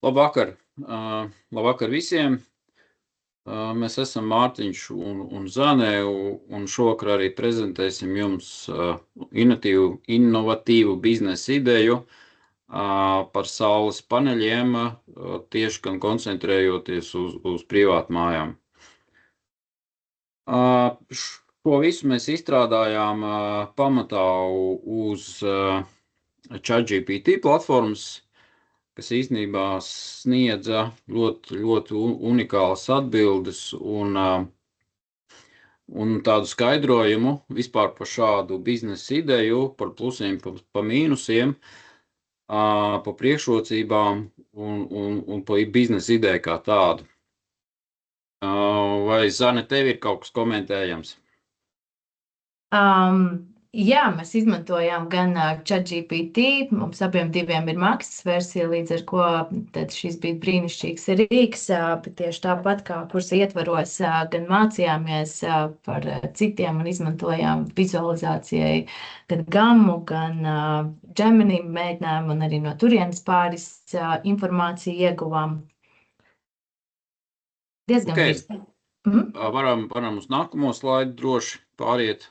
Labvakar! Labvakar visiem! Mēs esam Mārtiņš un Zane, un šovakar arī prezentēsim jums inovatīvu biznesa ideju par saules paneļiem, tieši gan koncentrējoties uz privātmājām. Šo visu mēs izstrādājām pamatā uz ChatGPT platformas, kas īstenībā sniedza ļoti unikālas atbildes un tādu skaidrojumu vispār par šādu biznesa ideju, par plusiem, pa mīnusiem, pa priekšrocībām un pa biznesa ideju kā tādu. Vai, Zane, tev ir kaut kas komentējams? Jā, mēs izmantojām gan ChatGPT, mums abiem diviem ir maksas versija, līdz ar ko tad šis bija brīnišķīgs rīks, bet tieši tāpat kā kursa ietvaros gan mācījāmies par citiem un izmantojām vizualizācijai gan Gammu, gan Gemini mēģinājumu un arī no turienes pāris informāciju ieguvām. Diezgan visu. Varam uz nākamo slaidu droši pāriet.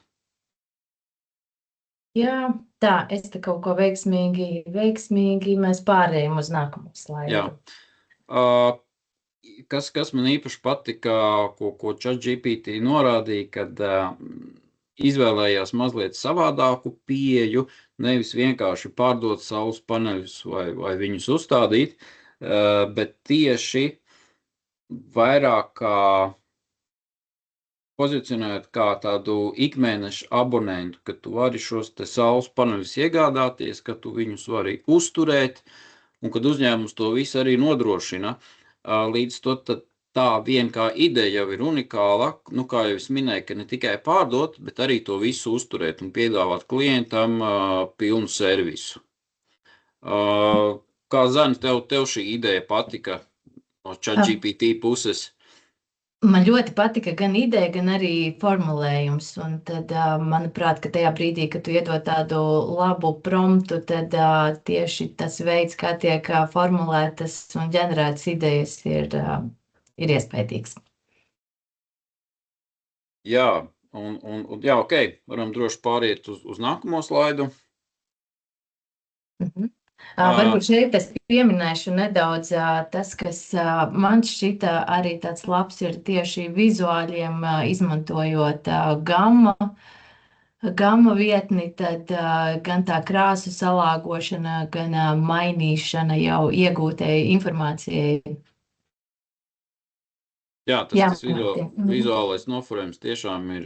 Jā, tā, es te kaut ko veiksmīgi mēs pārējām uz nākamo slaidu. Jā. Kas man īpaši patika, ko ChatGPT norādīja, kad izvēlējās mazliet savādāku pieeju, nevis vienkārši pārdot saules paneļus vai viņus uzstādīt, bet tieši vairāk kā pozicionēt kā tādu ikmēneša abonentu, ka tu vari šos te saules paneļus iegādāties, ka tu viņus vari uzturēt, un kad uzņēmums to visu arī nodrošina. Līdz to tā vien kā ideja jau ir unikāla, kā jau es minēju, ka ne tikai pārdot, bet arī to visu uzturēt un piedāvāt klientam pilnu servisu. Kā, Zani, tev šī ideja patika no ChatGPT puses? Man ļoti patika gan ideja, gan arī formulējums, un tad, manuprāt, ka tajā brīdī, kad tu iedod tādu labu promptu, tad tieši tas veids, kā tiek formulētas un ģenerētas idejas, ir iespējīgs. Jā, jā, ok, varam droši pāriet uz nākamo slaidu. Varbūt šeit es pieminēšu nedaudz tas, kas man šķita arī tāds labs ir tieši vizuāļiem, izmantojot Gamma vietni, tad gan tā krāsu salāgošana, gan mainīšana jau iegūtajai informācijai. Jā, tas vizuālais noformējums tiešām ir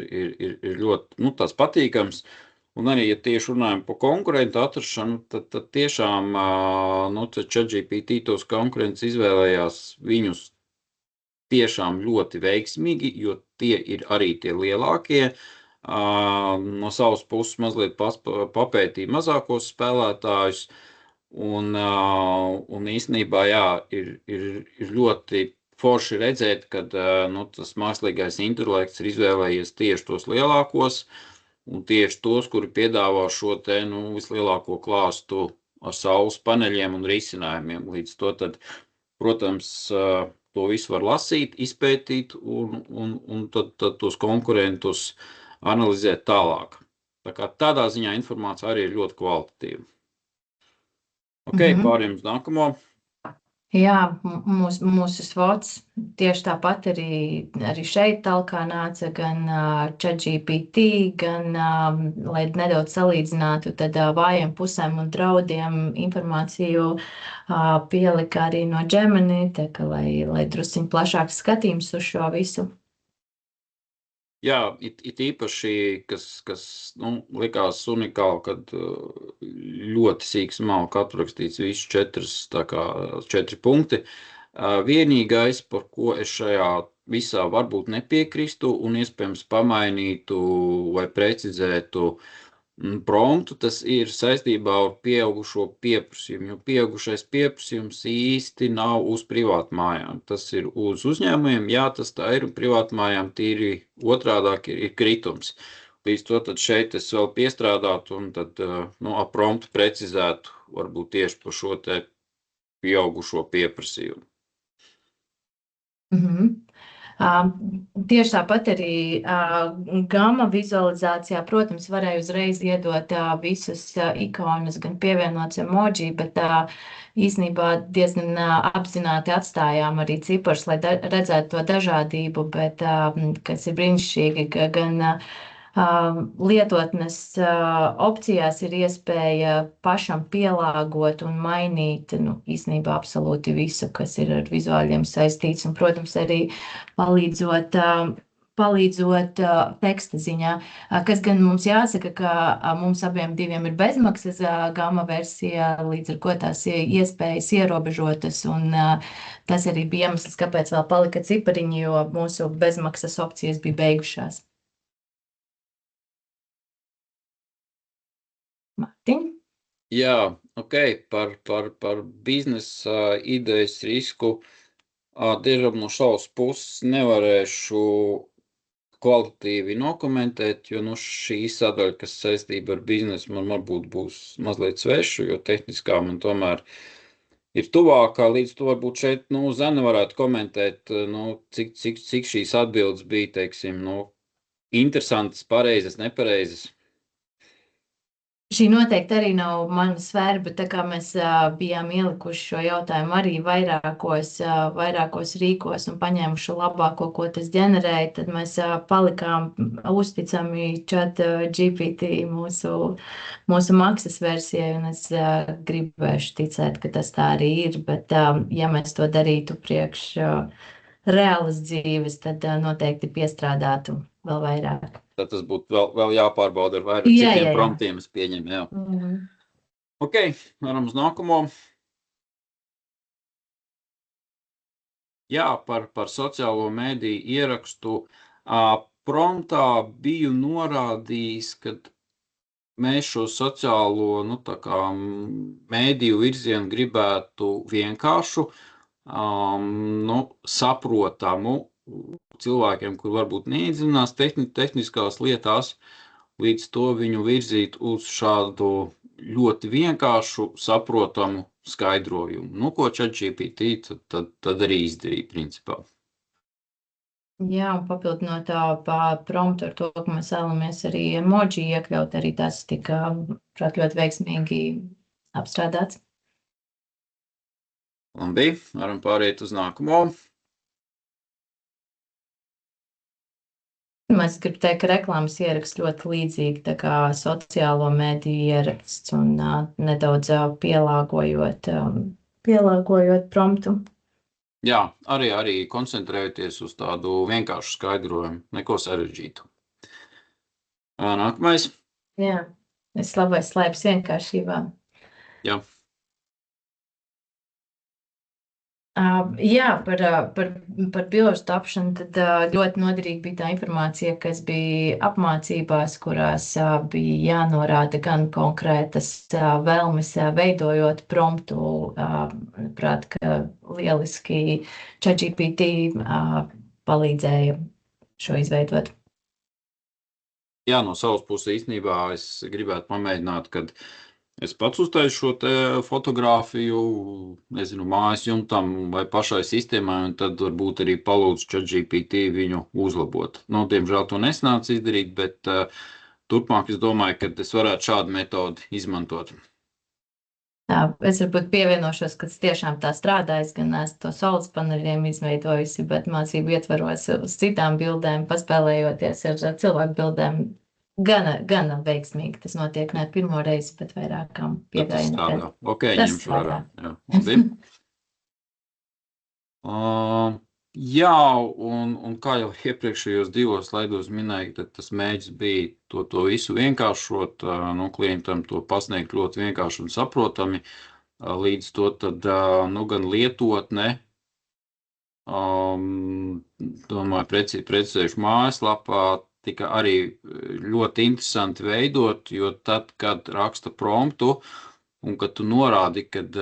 ļoti tāds patīkams. Un arī, ja tieši runājam par konkurentu atrašanu, tad tiešām ChatGPT tos konkurents izvēlējās viņus tiešām ļoti veiksmīgi, jo tie ir arī tie lielākie. No savas puses mazliet papētīja mazākos spēlētājus, un īstenībā, jā, ir ļoti forši redzēt, kad tas mākslīgais intelekts ir izvēlējies tieši tos lielākos, un tieši tos, kuri piedāvā šo te vislielāko klāstu ar saules paneļiem un risinājumiem. Līdz to tad, protams, to visu var lasīt, izpētīt un tad tos konkurentus analizēt tālāk. Tā kā tādā ziņā informācija arī ir ļoti kvalitatīva. Ok, pāriem uz nākamo. Jā, mūsu svots tieši tāpat arī šeit talkā nāca gan ChatGPT, gan, lai nedaudz salīdzinātu, tad vājiem pusēm un draudiem informāciju pielika arī no Gemini, tā ka, lai drusciņ plašāks skatījums uz šo visu. Jā, it īpaši, kas likās unikāli, kad ļoti sīks malk aprakstīts visus 4 punkti. Vienīgais, par ko es šajā visā varbūt nepiekristu un iespējams pamainītu vai precizētu promptu, tas ir saistībā ar pieaugušo pieprasījumu, jo pieaugušais pieprasījums īsti nav uz privātmājām. Tas ir uz uzņēmumiem, jā, tas tā ir, un privātmājām tīri otrādāk ir kritums. Līdz to tad šeit es vēl piestrādātu un tad ap promptu precizētu varbūt tieši par šo te pieaugušo pieprasījumu. Tieši tāpat arī Gamma vizualizācijā, protams, varēja uzreiz iedot visus ikonus, gan pievienots emoji, bet īsnībā diezgan apzināti atstājām arī ciparus, lai redzētu to dažādību, bet kas ir brīnišķīgi, gan lietotnes opcijās ir iespēja pašam pielāgot un mainīt īstenībā absolūti visu, kas ir ar vizuāļiem saistīts, un, protams, arī palīdzot teksta ziņā, kas gan mums jāsaka, ka mums abiem diviem ir bezmaksas Gamma versija, līdz ar ko tās iespējas ierobežotas, un tas arī bija iemesls, kāpēc vēl palika cipariņi, jo mūsu bezmaksas opcijas bija beigušās. Mārtiņ? Jā, par biznesa idejas risku diezgan no savas puses nevarēšu kvalitatīvi nokomentēt, jo šī sadaļa, kas saistība ar biznesu, man varbūt būs mazliet sveša, jo tehniskā man tomēr ir tuvākā, līdz to varbūt šeit, Zana varētu komentēt, cik šīs atbildes bija, teiksim, interesantas, pareizas, nepareizas. Šī noteikti arī nav mana sfēra, bet tā kā mēs bijām ielikuši šo jautājumu arī vairākos rīkos un paņēmuši labāko, ko tas ģenerēja, tad mēs palikām uzticami ChatGPT mūsu maksas versijai, un es gribēšu ticēt, ka tas tā arī ir, bet ja mēs to darītu priekš reālas dzīves, tad noteikti piestrādātu vēl vairāk. Tad tas būtu vēl jāpārbauda ar vairāk citiem promptiem, es pieņemu, jā. Ok, varam uz nākamo. Jā, par sociālo mēdīju ierakstu. Promptā biju norādījis, ka mēs šo sociālo, mēdīju virzienu gribētu vienkāršu, saprotamu cilvēkiem, kur varbūt neiedziļinās tehniskās lietās, līdz to viņu virzīt uz šādu ļoti vienkāršu, saprotamu skaidrojumu. Ko ChatGPT tad arī izdarīja, principā. Jā, un papildinot promptu ar to, ka mēs vēlamies arī emoji iekļaut, arī tas tika, ļoti veiksmīgi apstrādāts. Labi, varam pāriet uz nākamo. Es gribu teikt, ka reklāmas ieraksts ļoti līdzīgi tā kā sociālo mēdīju ieraksts un nedaudz pielāgojot promptu. Jā, arī koncentrējoties uz tādu vienkāršu skaidrojumu, neko sarežģītu. Nākamais. Jā, es labais slēpjas vienkāršībā. Jā. Jā, par bilžu tapšanu tad ļoti noderīgi bija tā informācija, kas bija apmācībās, kurās bija jānorāda gan konkrētas vēlmes veidojot promptu. Prāt, ka lieliski ChatGPT palīdzēja šo izveidot. Jā, no savas puses īstenībā es gribētu pamēģināt, kad es pats uztaisu šo te fotogrāfiju, mājas jumtam vai pašai sistēmai, un tad varbūt arī palūdzu ChatGPT viņu uzlabot. Diemžēl to nesnāca izdarīt, bet turpmāk es domāju, ka es varētu šādu metodi izmantot. Jā, es varbūt pievienošos, ka tiešām tā strādājas, gan esmu to saules paneļiem izveidojusi, bet mācību ietvaros uz citām bildēm, paspēlējoties ar cilvēku bildēm. Gana veiksmīgi tas notiek ne pirmo reizi, bet vairākām piegājieniem. Ok, ņemšu vērā. Jā, jā, un kā jau iepriekšējos 2 slaidos minēju, tad tas mēģis bija to visu vienkāršot, klientam to pasniegt ļoti vienkārši un saprotami. Līdz to tad, gan lietotne, domāju, precizējuši mājaslapā, tika arī ļoti interesanti veidot, jo tad, kad raksta promptu un kad tu norādi, kad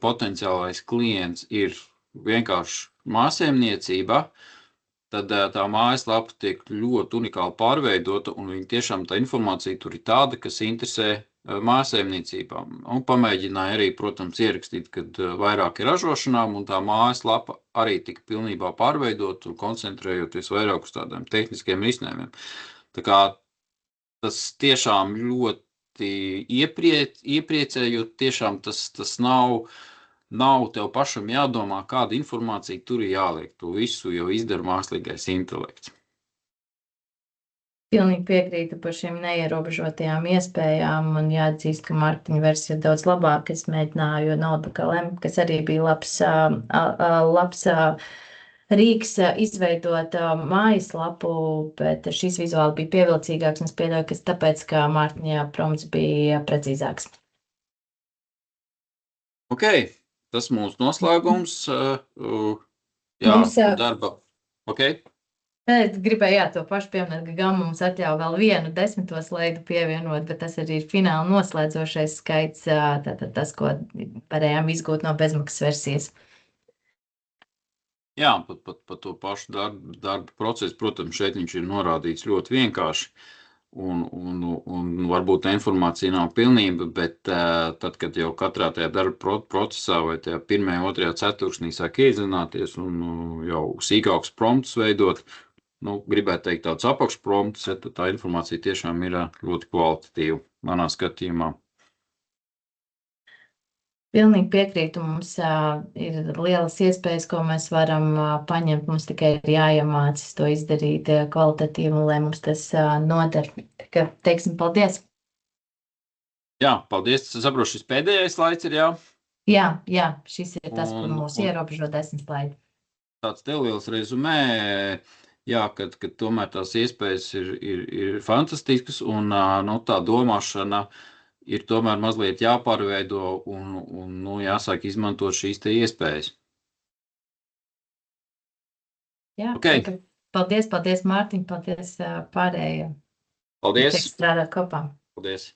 potenciālais klients ir vienkārši mājsaimniecība, tad tā mājaslapa tiek ļoti unikāli pārveidota un viņa tiešām tā informācija tur ir tāda, kas interesē mājsaimniecībām. Un pamēģināja arī, protams, ierakstīt, kad vairāk ir ražošanām, un tā mājaslapa arī tika pilnībā pārveidot un koncentrējoties vairāk uz tādiem tehniskiem risinājumiem. Tā kā tas tiešām ļoti iepriecē, jo tiešām tas nav tev pašam jādomā, kāda informācija tur ir jāliek. To visu jau izdara mākslīgais intelekts. Pilnīgi piekrītu par šīm neierobežotajām iespējām, un jāatzīst, ka Mārtiņa versija ir daudz labāka. Es mēģināju Notebook.lm, kas arī bija labs rīks izveidot mājaslapu, bet šis vizuāli bija pievilcīgāks, un es pieļauju, ka tāpēc, ka Mārtiņa prompts bija precīzāks. Ok, tas mūsu noslēgums. Jā, darba. Ok. Es gribēju to pašu pieminēt, ka Gamma mums atļauj vēl vienu 10. slaidu pievienot, bet tas arī ir fināli noslēdzošais skaits, tātad tas, ko varējām izgūt no bezmaksas versijas. Jā, pat to pašu darba procesu, protams, šeit viņš ir norādīts ļoti vienkārši, un varbūt tā informācija nav pilnība, bet tad, kad jau katrā tajā darba procesā vai tajā 1., 2., ceturksnī sāk iedzināties un jau sīkāks prompts veidot, gribētu teikt tāds apakšprompts, tad tā informācija tiešām ir ļoti kvalitatīva manā skatījumā. Pilnīgi piekrītu, mums ir lielas iespējas, ko mēs varam paņemt, mums tikai ir jāiemācas to izdarīt kvalitatīvi, lai mums tas noder. Tā kā teiksim paldies. Jā, paldies. Es saprotu, šis pēdējais slaids ir, jā? Jā, šis ir tas, kur mūs ierobežo 10 slaidi. Tāds neliels rezumē. Jā, kad tomēr tās iespējas ir fantastiskas, un tā domāšana ir tomēr mazliet jāpārveido un jāsāk izmantot šīs te iespējas. Jā, okay. Paldies, Mārtiņ, paldies pārējiem. Paldies. Strādāt kopā. Paldies.